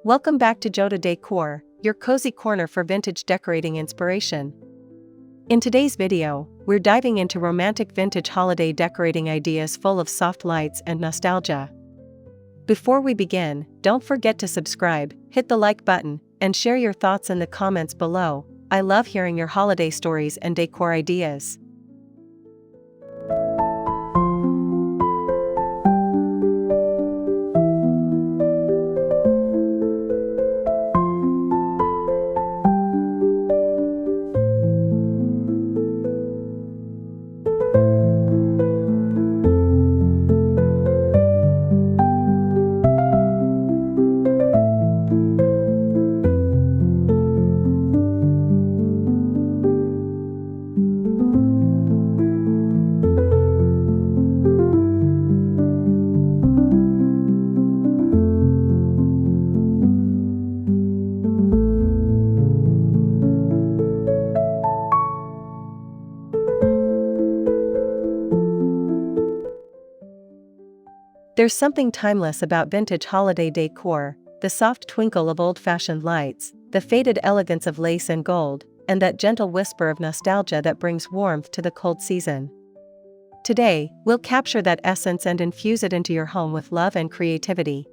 Welcome back to Joda Decor, your cozy corner for vintage decorating inspiration. In today's video, we're diving into romantic vintage holiday decorating ideas full of soft lights and nostalgia. Before we begin, don't forget to subscribe, hit the like button, and share your thoughts in the comments below. I love hearing your holiday stories and decor ideas. There's something timeless about vintage holiday decor, the soft twinkle of old-fashioned lights, the faded elegance of lace and gold, and that gentle whisper of nostalgia that brings warmth to the cold season. Today, we'll capture that essence and infuse it into your home with love and creativity.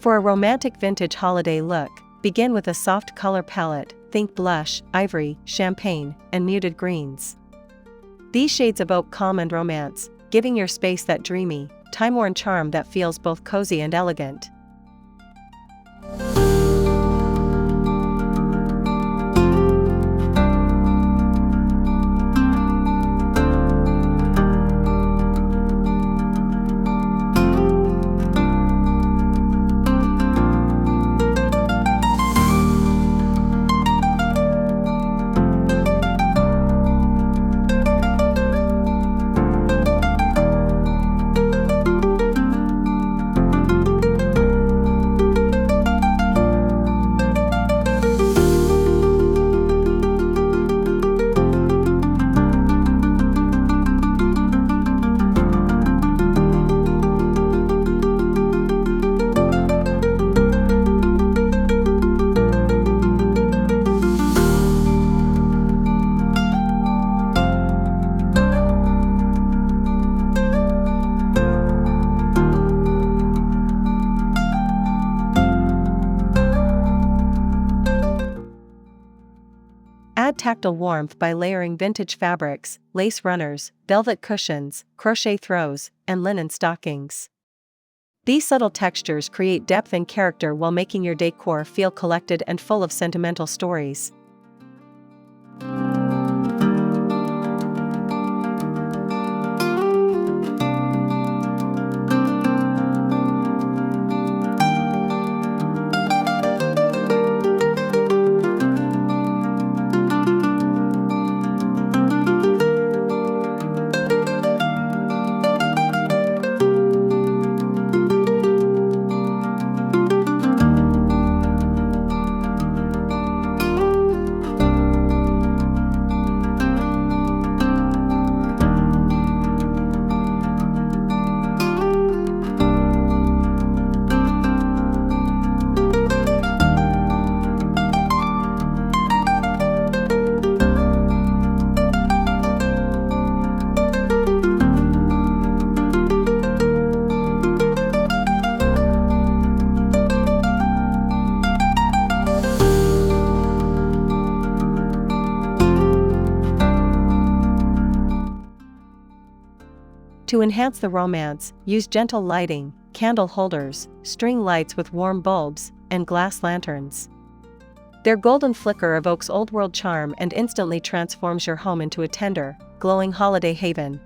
For a romantic vintage holiday look, begin with a soft color palette. Think blush, ivory, champagne, and muted greens. These shades evoke calm and romance, giving your space that dreamy, time-worn charm that feels both cozy and elegant. Add tactile warmth by layering vintage fabrics, lace runners, velvet cushions, crochet throws, and linen stockings. These subtle textures create depth and character while making your decor feel collected and full of sentimental stories. To enhance the romance, use gentle lighting, candle holders, string lights with warm bulbs, and glass lanterns. Their golden flicker evokes old-world charm and instantly transforms your home into a tender, glowing holiday haven.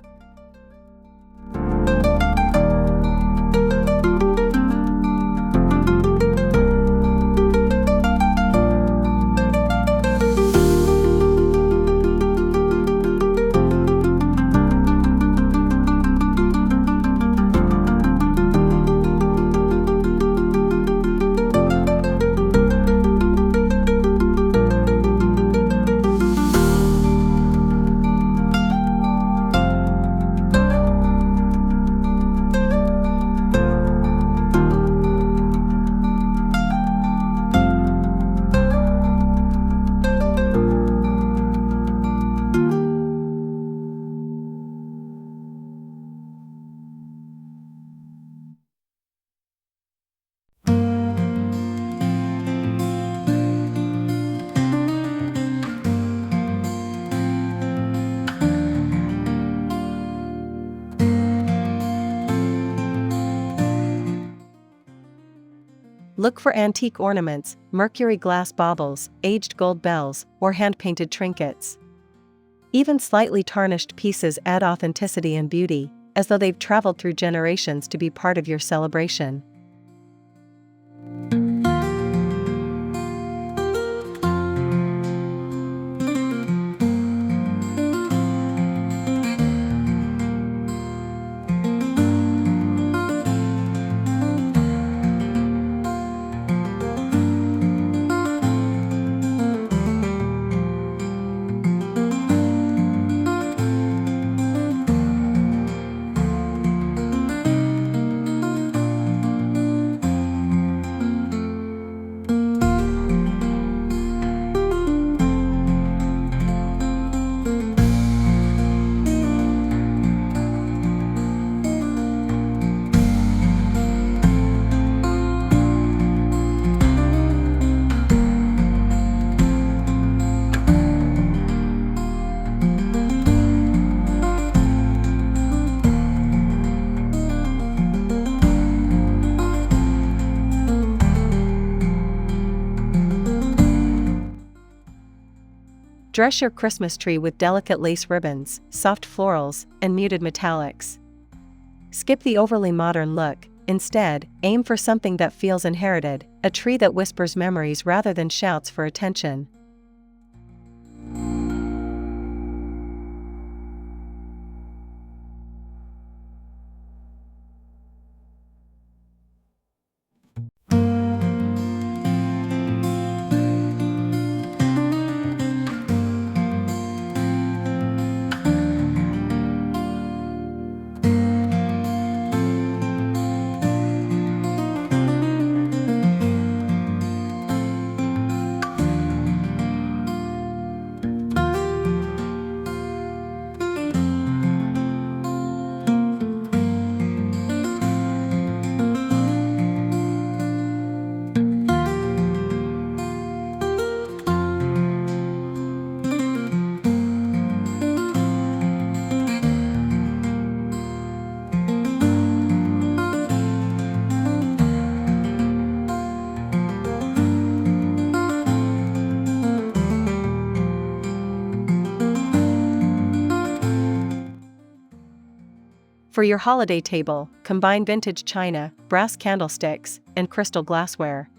Look for antique ornaments, mercury glass baubles, aged gold bells, or hand-painted trinkets. Even slightly tarnished pieces add authenticity and beauty, as though they've traveled through generations to be part of your celebration. Dress your Christmas tree with delicate lace ribbons, soft florals, and muted metallics. Skip the overly modern look. Instead, aim for something that feels inherited, a tree that whispers memories rather than shouts for attention. For your holiday table, combine vintage china, brass candlesticks, and crystal glassware.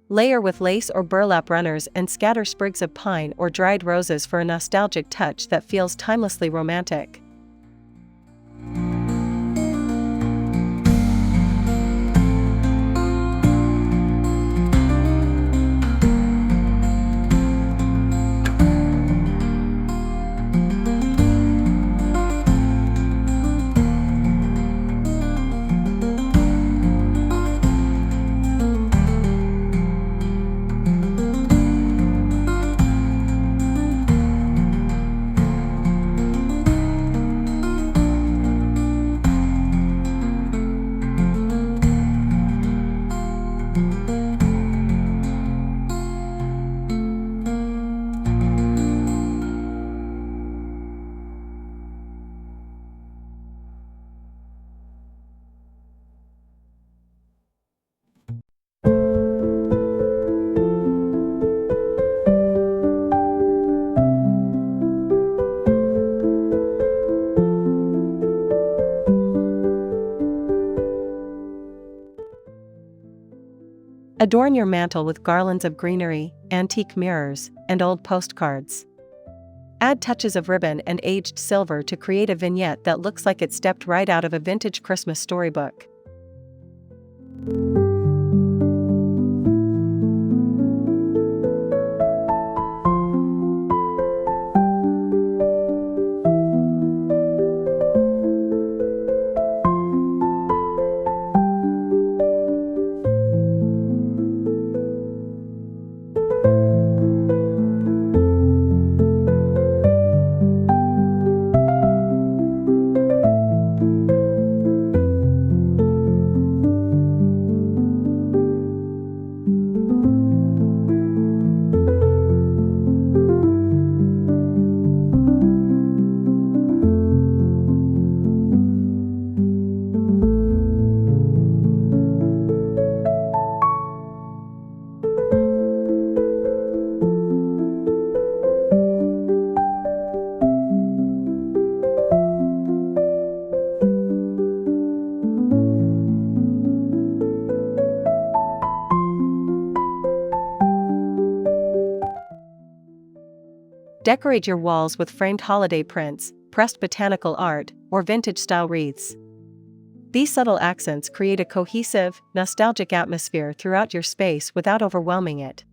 Layer with lace or burlap runners and scatter sprigs of pine or dried roses for a nostalgic touch that feels timelessly romantic. Adorn your mantel with garlands of greenery, antique mirrors, and old postcards. Add touches of ribbon and aged silver to create a vignette that looks like it stepped right out of a vintage Christmas storybook. Decorate your walls with framed holiday prints, pressed botanical art, or vintage-style wreaths. These subtle accents create a cohesive, nostalgic atmosphere throughout your space without overwhelming it.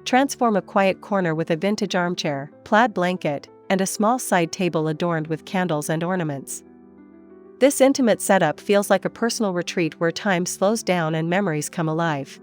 Transform a quiet corner with a vintage armchair, plaid blanket, and a small side table adorned with candles and ornaments. This intimate setup feels like a personal retreat where time slows down and memories come alive.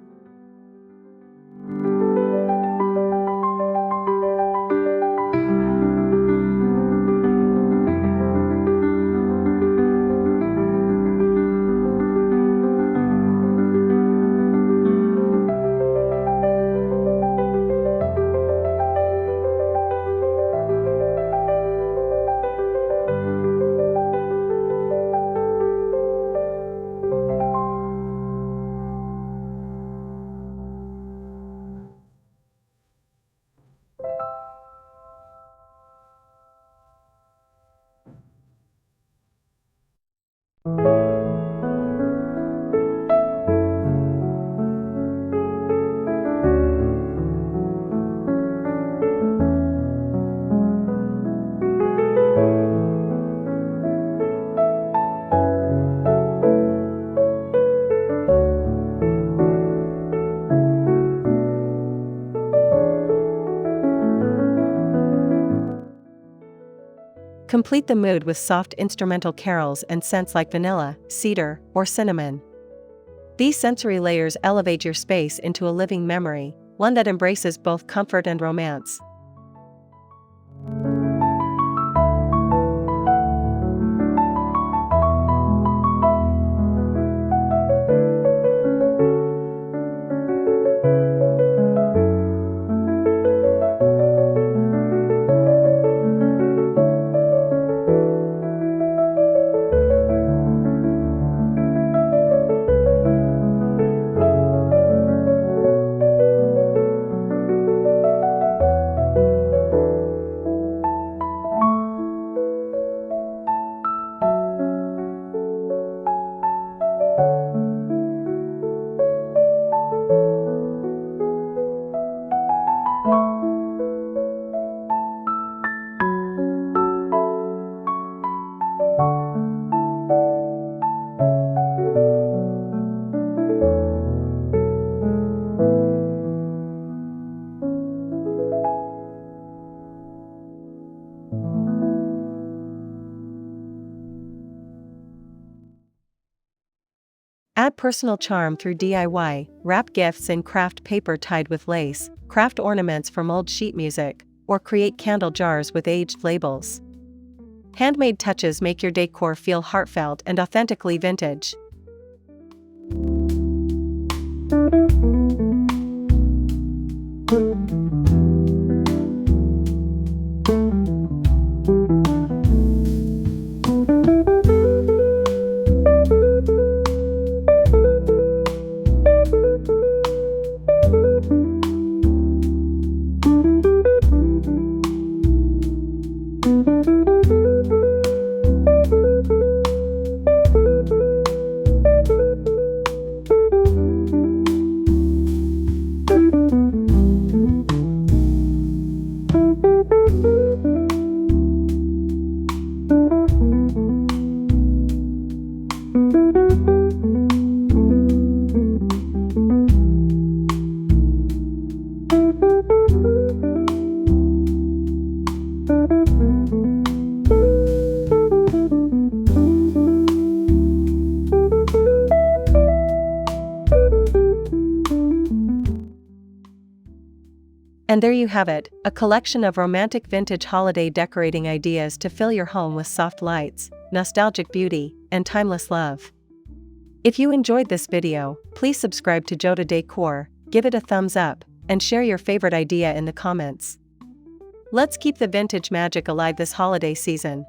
Complete the mood with soft instrumental carols and scents like vanilla, cedar, or cinnamon. These sensory layers elevate your space into a living memory, one that embraces both comfort and romance. Add personal charm through DIY, wrap gifts in craft paper tied with lace, craft ornaments from old sheet music, or create candle jars with aged labels. Handmade touches make your decor feel heartfelt and authentically vintage. And there you have it, a collection of romantic vintage holiday decorating ideas to fill your home with soft lights, nostalgic beauty, and timeless love. If you enjoyed this video, please subscribe to Joda Decor, give it a thumbs up, and share your favorite idea in the comments. Let's keep the vintage magic alive this holiday season.